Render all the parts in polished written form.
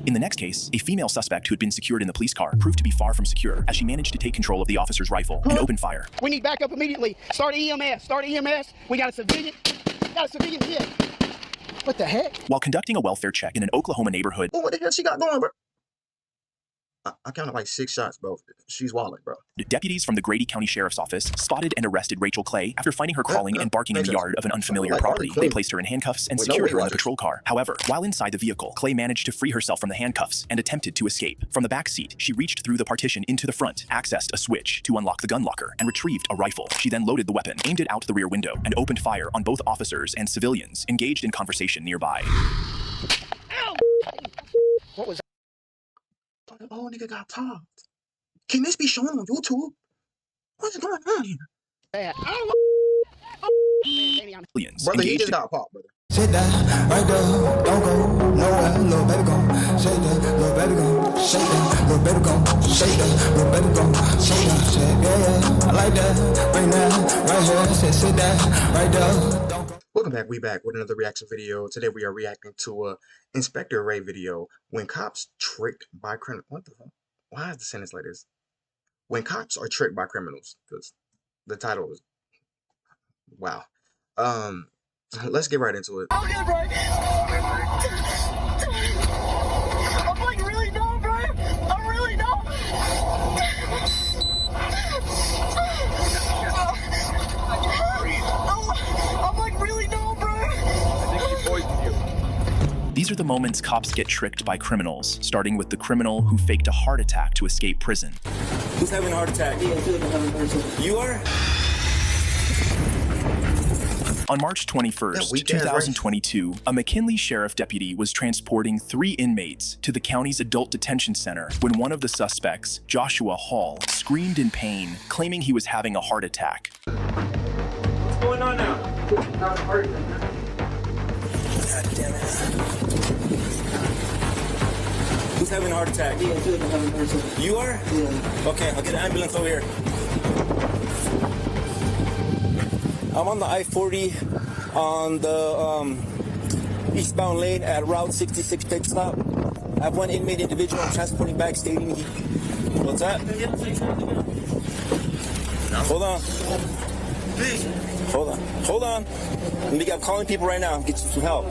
In the next case, a female suspect who had been secured in the police car proved to be far from secure as she managed to take control of the officer's rifle and open fire. We need backup immediately. Start EMS. Start EMS. We got a civilian. Hit. What the heck? While conducting a welfare check in an Oklahoma neighborhood, Oh, what the hell she got going, bro? I counted like 6 shots, bro. She's wilding, bro. deputies from the Grady County Sheriff's Office spotted and arrested Rachel Clay after finding her crawling and barking in the yard of an unfamiliar property. They placed her in handcuffs and secured her in the patrol car. However, while inside the vehicle, Clay managed to free herself from the handcuffs and attempted to escape. From the back seat, she reached through the partition into the front, accessed a switch to unlock the gun locker, and retrieved a rifle. She then loaded the weapon, aimed it out the rear window, and opened fire on both officers and civilians engaged in conversation nearby. Ow! What was that? The old nigga got popped. Can this be shown on YouTube? What's going on here? Bad. Brother, he just got popped, brother. Sit that right there, don't go nowhere, little baby gon' shake that, little baby gon' shake that, little baby gon' shake that, little baby gon' shake that, shake, yeah, I like that, bring that right here, sit that right there, don't go. Welcome back, we back with another reaction video. Today we are reacting to a Inspector Ray video, when cops tricked by criminals. What the fuck? Why is the sentence like this? When cops are tricked by criminals, because the title is, wow. Let's get right into it. I'm good, bro. I'm like really numb, bro. I'm really numb. I'm like really numb, bro. I think he poisoned you. These are the moments cops get tricked by criminals, starting with the criminal who faked a heart attack to escape prison. Who's having a heart attack? You are? On March 21st, 2022, a McKinley Sheriff deputy was transporting 3 inmates to the county's adult detention center when one of the suspects, Joshua Hall, screamed in pain, claiming he was having a heart attack. What's going on now? God damn it. Who's having a heart attack? You are? Yeah. Okay, I'll get an ambulance over here. I'm on the I-40 on the eastbound lane at Route 66 pit stop. I have 1 inmate individual I'm transporting back stating what's that? Hold on. Hold on. I'm calling people right now. Get you some help.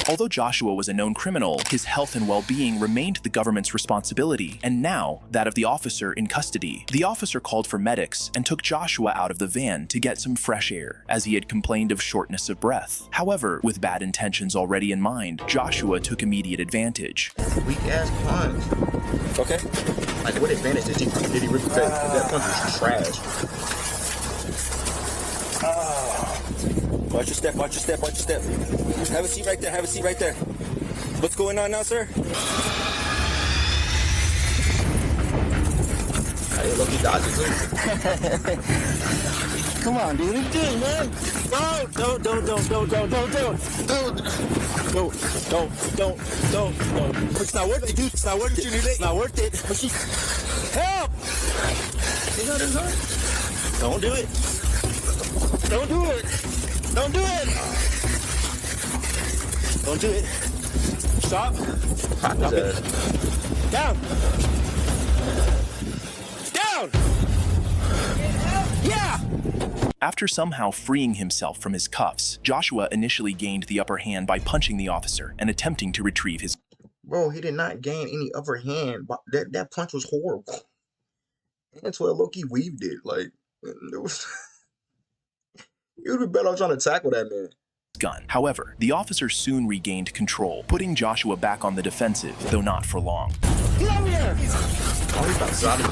Although Joshua was a known criminal, his health and well-being remained the government's responsibility, and now that of the officer in custody. The officer called for medics and took Joshua out of the van to get some fresh air, as he had complained of shortness of breath. However, with bad intentions already in mind, Joshua took immediate advantage. Weak ass punch. Okay. Like, what advantage did he really take? That punch was trash. Watch your step, watch your step, watch your step. Have a seat right there, have a seat right there. What's going on now, sir? Hey, look, he dodged it too. Come on, dude, what are you doing, man? Don't. It's not worth it, dude. It's not worth it. It's not worth it. Help! You know this hurt? Don't do it. Don't do it. Don't do it. Don't do it. Stop. Stop it. Down. Down. Yeah. After somehow freeing himself from his cuffs, Joshua initially gained the upper hand by punching the officer and attempting to retrieve his. Bro, he did not gain any upper hand. But that punch was horrible. That's what Loki weaved it. Like, it was. You'd be better off trying to tackle that man. Gun. However, the officer soon regained control, putting Joshua back on the defensive, though not for long. Get over here! Oh, he's about to stop it.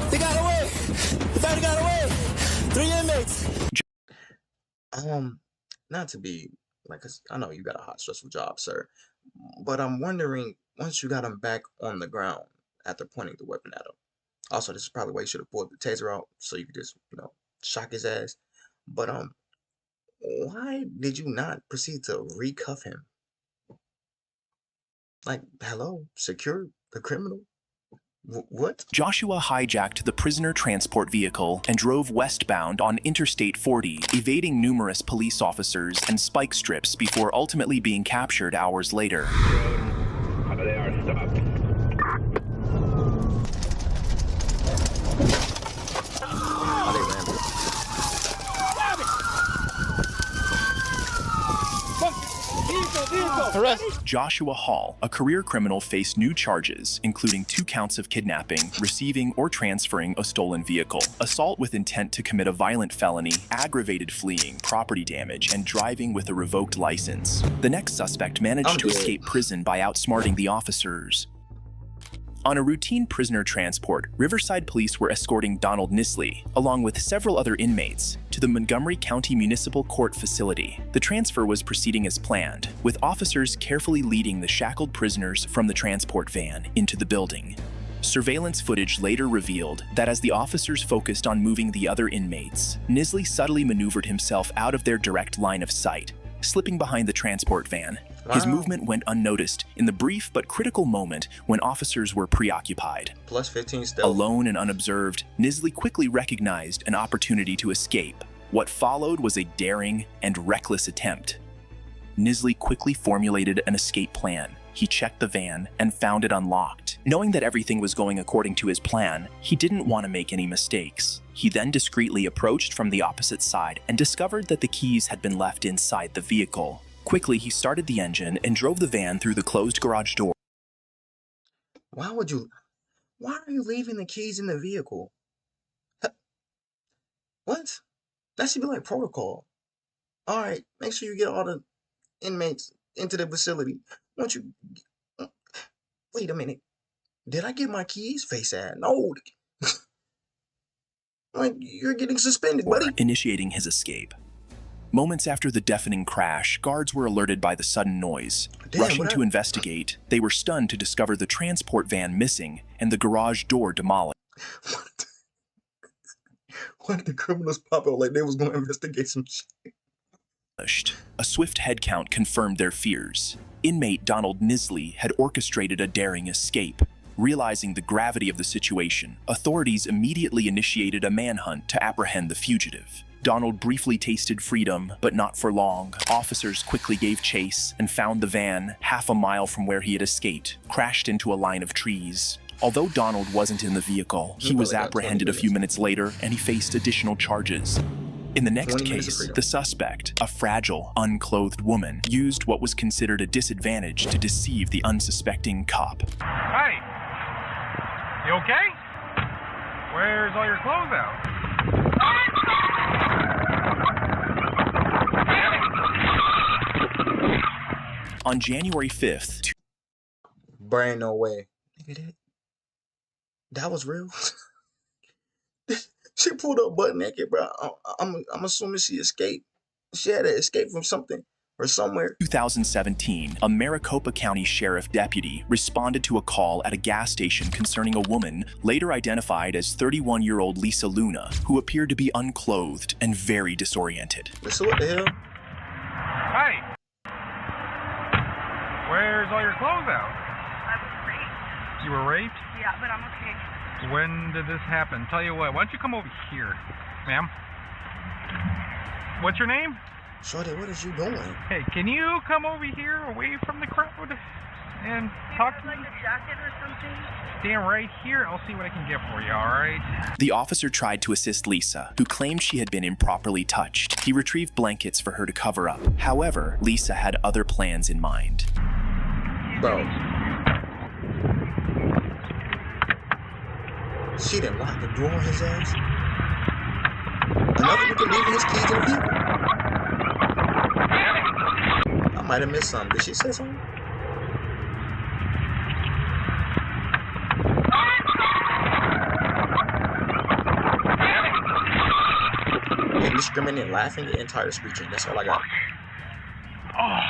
They got away! The fighter got away! 3 inmates! Not to be, like, 'cause I know you got a hot, stressful job, sir. But I'm wondering, once you got him back on the ground after pointing the weapon at him, also, this is probably why you should have pulled the taser out so you could just, shock his ass. But why did you not proceed to recuff him? Like, hello, secure the criminal. What? Joshua hijacked the prisoner transport vehicle and drove westbound on Interstate 40, evading numerous police officers and spike strips before ultimately being captured hours later. They are stopped. Oh, they ran. Arrest. Joshua Hall, a career criminal, faced new charges, including 2 counts of kidnapping, receiving or transferring a stolen vehicle, assault with intent to commit a violent felony, aggravated fleeing, property damage, and driving with a revoked license. The next suspect managed to escape prison by outsmarting the officers. On a routine prisoner transport, Riverside Police were escorting Donald Nisley, along with several other inmates, to the Montgomery County Municipal Court facility. The transfer was proceeding as planned, with officers carefully leading the shackled prisoners from the transport van into the building. Surveillance footage later revealed that as the officers focused on moving the other inmates, Nisley subtly maneuvered himself out of their direct line of sight, slipping behind the transport van. His movement went unnoticed in the brief but critical moment when officers were preoccupied. Plus 15 stealth. Alone and unobserved, Nisley quickly recognized an opportunity to escape. What followed was a daring and reckless attempt. Nisley quickly formulated an escape plan. He checked the van and found it unlocked. Knowing that everything was going according to his plan, he didn't want to make any mistakes. He then discreetly approached from the opposite side and discovered that the keys had been left inside the vehicle. Quickly, he started the engine and drove the van through the closed garage door. Why are you leaving the keys in the vehicle? What? That should be like protocol. All right, make sure you get all the inmates into the facility. Once you... Wait a minute. Did I get my keys? Face ass. No. Like, you're getting suspended, buddy. Initiating his escape. Moments after the deafening crash, guards were alerted by the sudden noise. Rushing to investigate, they were stunned to discover the transport van missing and the garage door demolished. Why did the criminals pop out like they was going to investigate some shit? A swift headcount confirmed their fears. Inmate Donald Nisley had orchestrated a daring escape. Realizing the gravity of the situation, authorities immediately initiated a manhunt to apprehend the fugitive. Donald briefly tasted freedom, but not for long. Officers quickly gave chase and found the van, half a mile from where he had escaped, crashed into a line of trees. Although Donald wasn't in the vehicle, he was apprehended a few minutes later and he faced additional charges. In the next case, the suspect, a fragile, unclothed woman, used what was considered a disadvantage to deceive the unsuspecting cop. Hey! You okay? Where's all your clothes out? On January 5th, Brain, no way. Nigga, that was real. She pulled up butt naked, bro. I'm assuming she escaped. She had to escape from something or somewhere. 2017, a Maricopa County Sheriff deputy responded to a call at a gas station concerning a woman later identified as 31-year-old Lisa Luna, who appeared to be unclothed and very disoriented. So what the hell? Hey! Where's all your clothes out? I was raped. You were raped? Yeah, but I'm okay. When did this happen? Tell you what, why don't you come over here, ma'am? What's your name? Shorty, what is you doing? Hey, can you come over here away from the crowd and talk to me? Like a jacket or something? Stand right here. I'll see what I can get for you, all right? The officer tried to assist Lisa, who claimed she had been improperly touched. He retrieved blankets for her to cover up. However, Lisa had other plans in mind. Bro. She didn't lock the door on his ass. Another nigga leaving his keys in the vehicle. I might have missed something. Did she say something? Indiscriminate laughing, the entire screeching. That's all I got. Oh,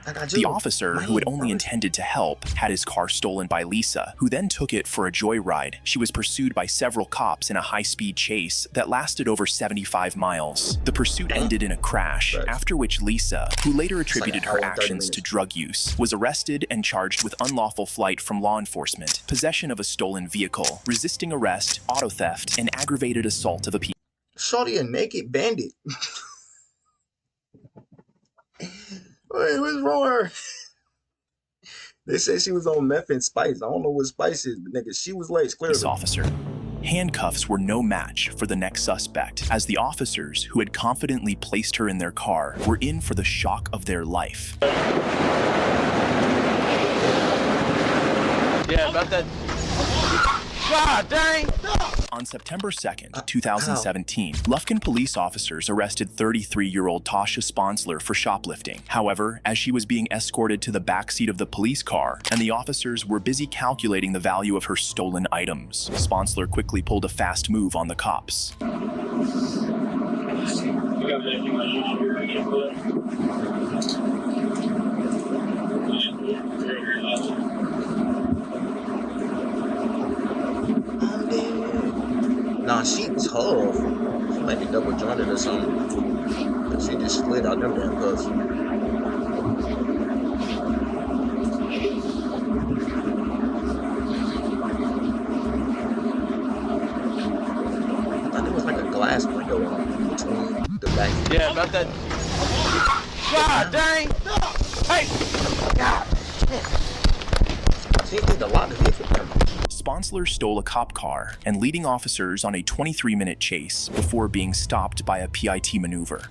The officer, who had only intended to help, had his car stolen by Lisa, who then took it for a joyride. She was pursued by several cops in a high-speed chase that lasted over 75 miles. The pursuit ended in a crash, after which Lisa, who later attributed her actions to drug use, was arrested and charged with unlawful flight from law enforcement, possession of a stolen vehicle, resisting arrest, auto theft, and aggravated assault of a peace. Shorty a naked bandit. Wait, what's wrong with her? They said she was on meth and spice. I don't know what spice is, but nigga, she was late. Clearly. Officer. Handcuffs were no match for the next suspect, as the officers who had confidently placed her in their car were in for the shock of their life. Yeah, about that. God dang! On September 2nd, 2017, Lufkin police officers arrested 33-year-old Tasha Sponsler for shoplifting. However, as she was being escorted to the backseat of the police car, and the officers were busy calculating the value of her stolen items, Sponsler quickly pulled a fast move on the cops. Nah, she tough. She might be double jointed or something. But she just slid out them damn cuffs. I thought there was like a glass window in between the back. Yeah, about that. God dang! Hey! God! She did a lot of hits with them. Sponsler stole a cop car and leading officers on a 23-minute chase before being stopped by a PIT maneuver.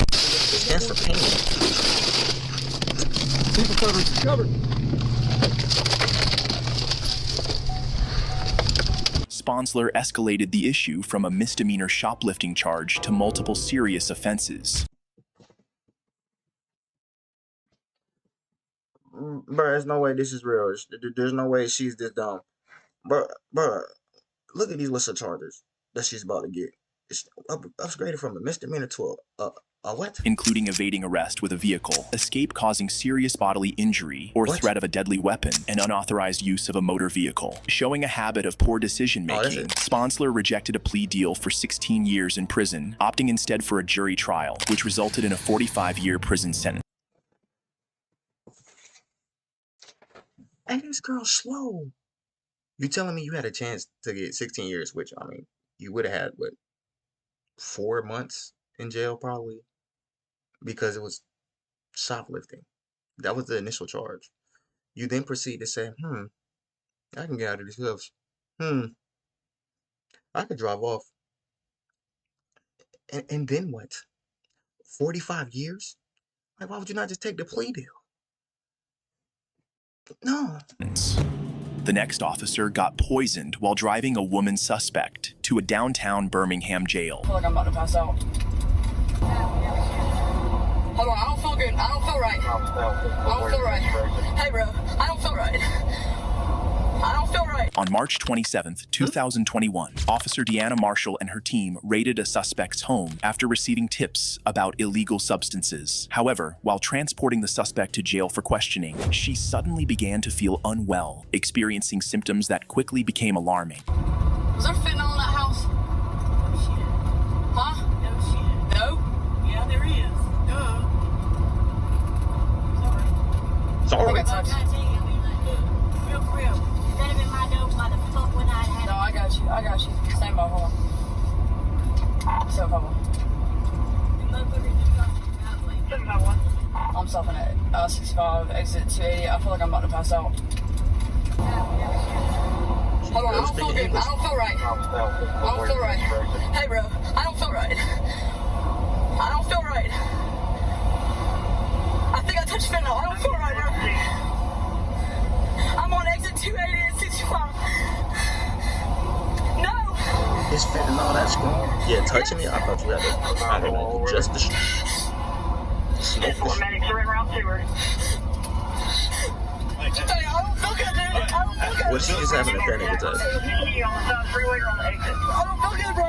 It stands for pain. People covered. Sponsler escalated the issue from a misdemeanor shoplifting charge to multiple serious offenses. Bro, there's no way this is real. There's no way she's this dumb. Bro, look at these list of charges that she's about to get. It's upgraded from a misdemeanor to a what? Including evading arrest with a vehicle, escape causing serious bodily injury or threat of a deadly weapon, and unauthorized use of a motor vehicle. Showing a habit of poor decision-making, Sponsler rejected a plea deal for 16 years in prison, opting instead for a jury trial, which resulted in a 45-year prison sentence. Hey, this girl's slow. You telling me you had a chance to get 16 years, which, I mean, you would have had, what, 4 months in jail probably? Because it was shoplifting. That was the initial charge. You then proceed to say, I can get out of these cuffs. I could drive off. And then what? 45 years? Like, why would you not just take the plea deal? No. The next officer got poisoned while driving a woman suspect to a downtown Birmingham jail. I feel like I'm about to pass out. Hold on, I don't feel good. I don't feel right. I don't feel right. Hey, bro, I don't feel right. I don't feel right. On March 27th, 2021, Officer Deanna Marshall and her team raided a suspect's home after receiving tips about illegal substances. However, while transporting the suspect to jail for questioning, she suddenly began to feel unwell, experiencing symptoms that quickly became alarming. Was there fentanyl in that house? Huh? No shit. No? Yeah, there is. Sorry. Okay, touch. Real for real. That'd have been my dope motherfucker when I had. No, I got you. Stand by, hold on. Stand by, I'm stopping at 65, exit 280. I feel like I'm about to pass out. Hold on, I don't feel good. I don't feel right. I don't feel right. Hey, bro, I don't feel right. I don't feel right. I think I touched fentanyl. I don't feel right, bro. I'm on exit 280 and 65. No! It's fentanyl that's strong. Yeah, touching it, I thought you had to, I don't know, just the smoke this. Medics are in route 2. I don't feel good, dude. I don't feel good. Was she just having a panic attack? On the freeway or on the exit? I don't feel good, bro.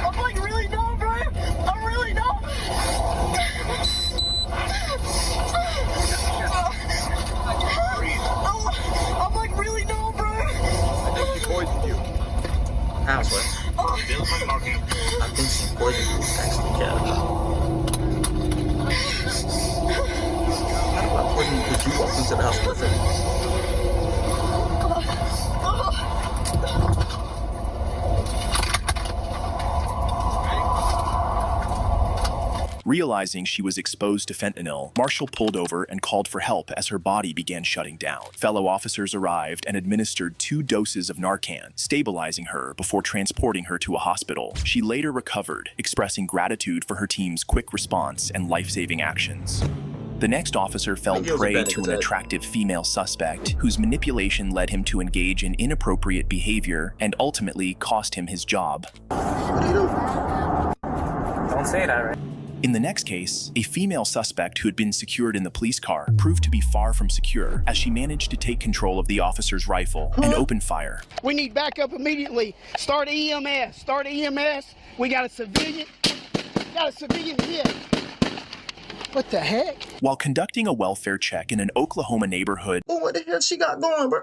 I'm like really numb, bro. I'm really numb. I'm like really numb, bro. I think she poisoned you. How, sir? I think she poisoned you. Actually, yeah. How do I poison you? Because you walked into the house with her. Realizing she was exposed to fentanyl, Marshall pulled over and called for help as her body began shutting down. Fellow officers arrived and administered 2 doses of Narcan, stabilizing her before transporting her to a hospital. She later recovered, expressing gratitude for her team's quick response and life-saving actions. The next officer fell prey to an attractive female suspect whose manipulation led him to engage in inappropriate behavior and ultimately cost him his job. Don't say that, right? In the next case, a female suspect who had been secured in the police car proved to be far from secure as she managed to take control of the officer's rifle and open fire. We need backup immediately. Start EMS. Start EMS. We got a civilian. Hit. What the heck? While conducting a welfare check in an Oklahoma neighborhood, Oh, what the hell she got going, bro?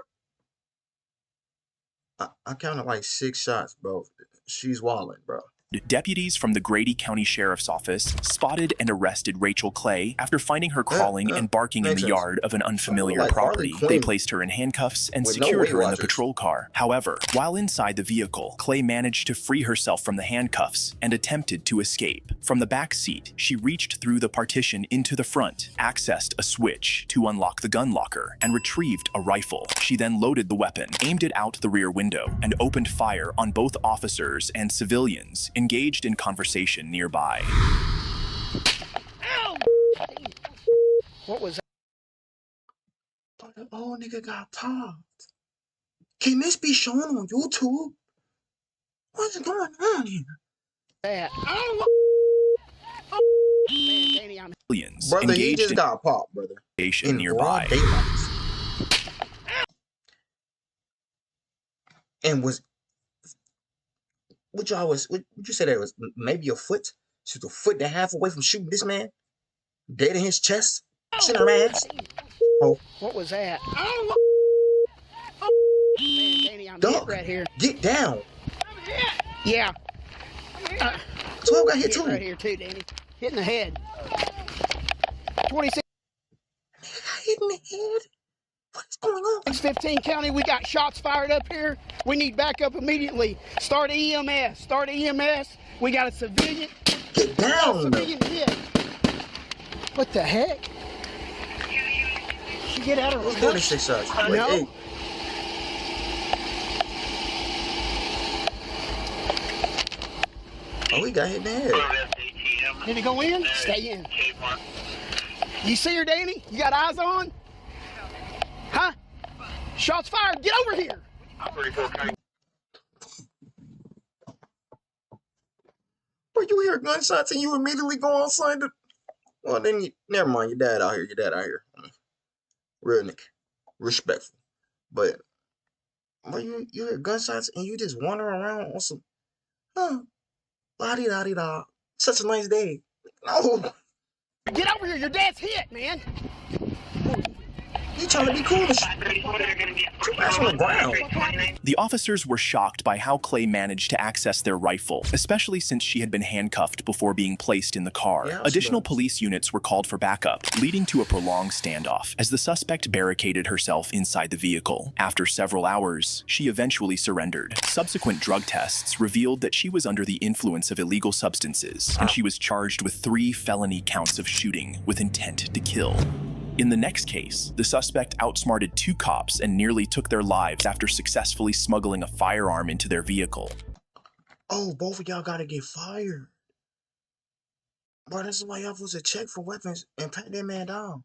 I counted like 6 shots, bro. She's wilding, bro. deputies from the Grady County Sheriff's Office spotted and arrested Rachel Clay after finding her crawling and barking in the yard of an unfamiliar property. They placed her in handcuffs and secured her in the patrol car. However, while inside the vehicle, Clay managed to free herself from the handcuffs and attempted to escape. From the back seat, she reached through the partition into the front, accessed a switch to unlock the gun locker, and retrieved a rifle. She then loaded the weapon, aimed it out the rear window, and opened fire on both officers and civilians engaged in conversation nearby. Ow! What was that? The old nigga got popped. Can this be shown on YouTube? What's going on here? That. Oh, man, Danny, I'm... Brother, he just got popped, brother. In nearby. And was what you say that was maybe a foot? She was a foot and a half away from shooting this man? Dead in his chest? Shit her ass. Oh. What was that? Oh, man, Danny, I'm hit right here. Get down. Yeah. 12 got hit too. Right here too, Danny. Hit in the head. 26. Hit in the head? What's going on? 15 County, we got shots fired up here. We need backup immediately. Start EMS. Start EMS. We got a civilian. Get down. Civilian hit. What the heck? She get out of her 46 shots. Wait, no. Hey. Oh, we got hit in the head. Did it go in? Stay in. You see her, Danny? You got eyes on? Huh? Shots fired. Get over here. Bro, you hear gunshots and you immediately go outside the... Well, then never mind. Your dad out here. Real nigga. Respectful. But you hear gunshots and you just wander around on some... La-di-da-di-da. Such a nice day. No. Get over here. Your dad's hit, man. You trying to be cool as shit. On the ground. The officers were shocked by how Clay managed to access their rifle, especially since she had been handcuffed before being placed in the car. Yeah, Additional police units were called for backup, leading to a prolonged standoff as the suspect barricaded herself inside the vehicle. After several hours, she eventually surrendered. Subsequent drug tests revealed that she was under the influence of illegal substances, and she was charged with 3 felony counts of shooting with intent to kill. In the next case, the suspect outsmarted 2 cops and nearly took their lives after successfully smuggling a firearm into their vehicle. Oh, both of y'all gotta get fired. Bro, this is why y'all supposed to check for weapons and pat that man down.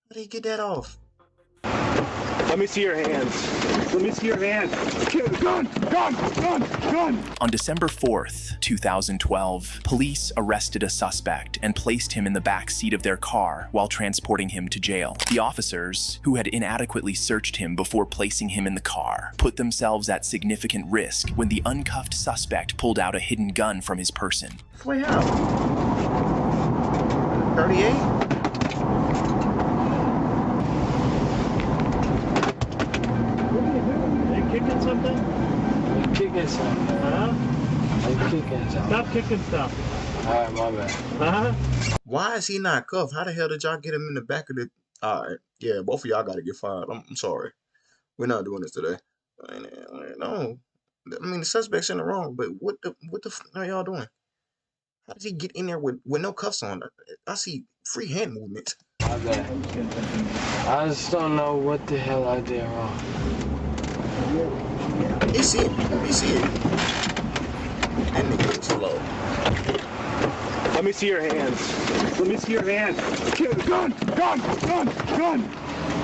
How did he get that off? Let me see your hands. Let me see your hands. Gun! On December 4th, 2012, police arrested a suspect and placed him in the back seat of their car while transporting him to jail. The officers, who had inadequately searched him before placing him in the car, put themselves at significant risk when the uncuffed suspect pulled out a hidden gun from his person. Wait, how? 38? Kicking something? I'm kicking something. Huh? I'm kicking something. Stop kicking stuff. Alright, my bad. Huh? Why is he not cuffed? How the hell did y'all get him in the back of the... Alright, yeah, both of y'all gotta get fired. I'm sorry. We're not doing this today. No. I mean, the suspect's in the wrong, but what the are y'all doing? How did he get in there with no cuffs on? I see free hand movements. My bad. I just don't know what the hell I did wrong. He see it. That nigga looks slow. Let me see your hands. Let me see your hands. Gun!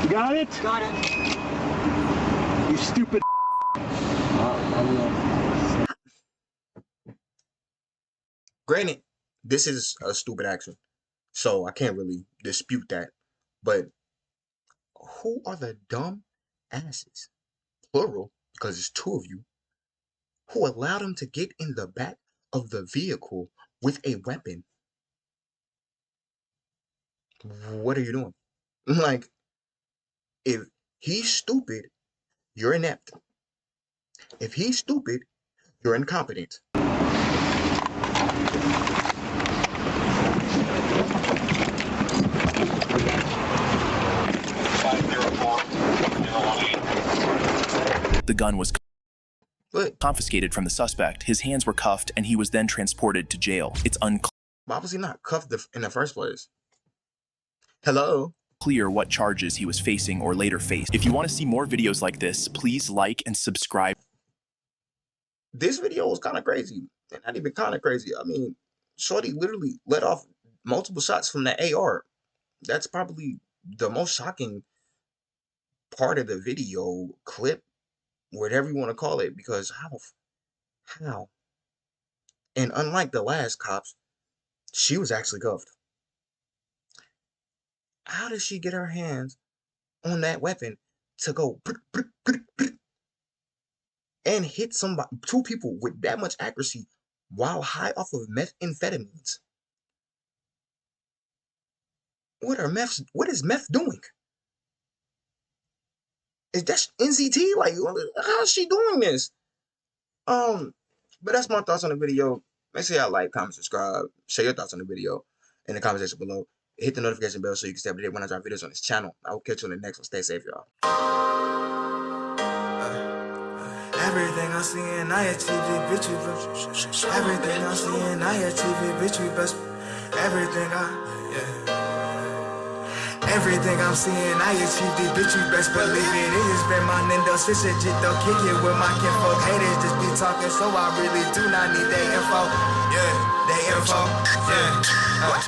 You got it? Got it. You stupid. Granted, this is a stupid action, so I can't really dispute that. But who are the dumb asses, plural, because it's two of you, who allowed him to get in the back of the vehicle with a weapon? What are you doing? Like, if he's stupid, you're inept. If he's stupid, you're incompetent. The gun was confiscated from the suspect, his hands were cuffed, and he was then transported to jail. It's unclear. Why was he not cuffed in the first place? Hello? Clear what charges he was facing or later faced. If you want to see more videos like this, please like and subscribe. This video was kind of crazy. And not even kind of crazy. I mean, Shorty literally let off multiple shots from the AR. That's probably the most shocking part of the video, clip, whatever you want to call it, because how? And unlike the last cops, she was actually cuffed. How did she get her hands on that weapon to go and hit two people with that much accuracy while high off of methamphetamines? What is meth doing? Is that NCT? Like, how is she doing this? But that's my thoughts on the video. Make sure y'all like, comment, subscribe, share your thoughts on the video in the comment section below. Hit the notification bell so you can stay updated when I drop videos on this channel. I will catch you on the next one. Stay safe, y'all. Everything I'm seeing, I achieved it, bitch, you best. Everything I'm seeing, I achieved it, bitch, you best. Everything I'm seeing, I achieved it, bitch, you best believe it. It has been my Nintendo Switch shit, though, kick it with my kinfolk. Haters just be talking, so I really do not need their info. Yeah, their info. Yeah.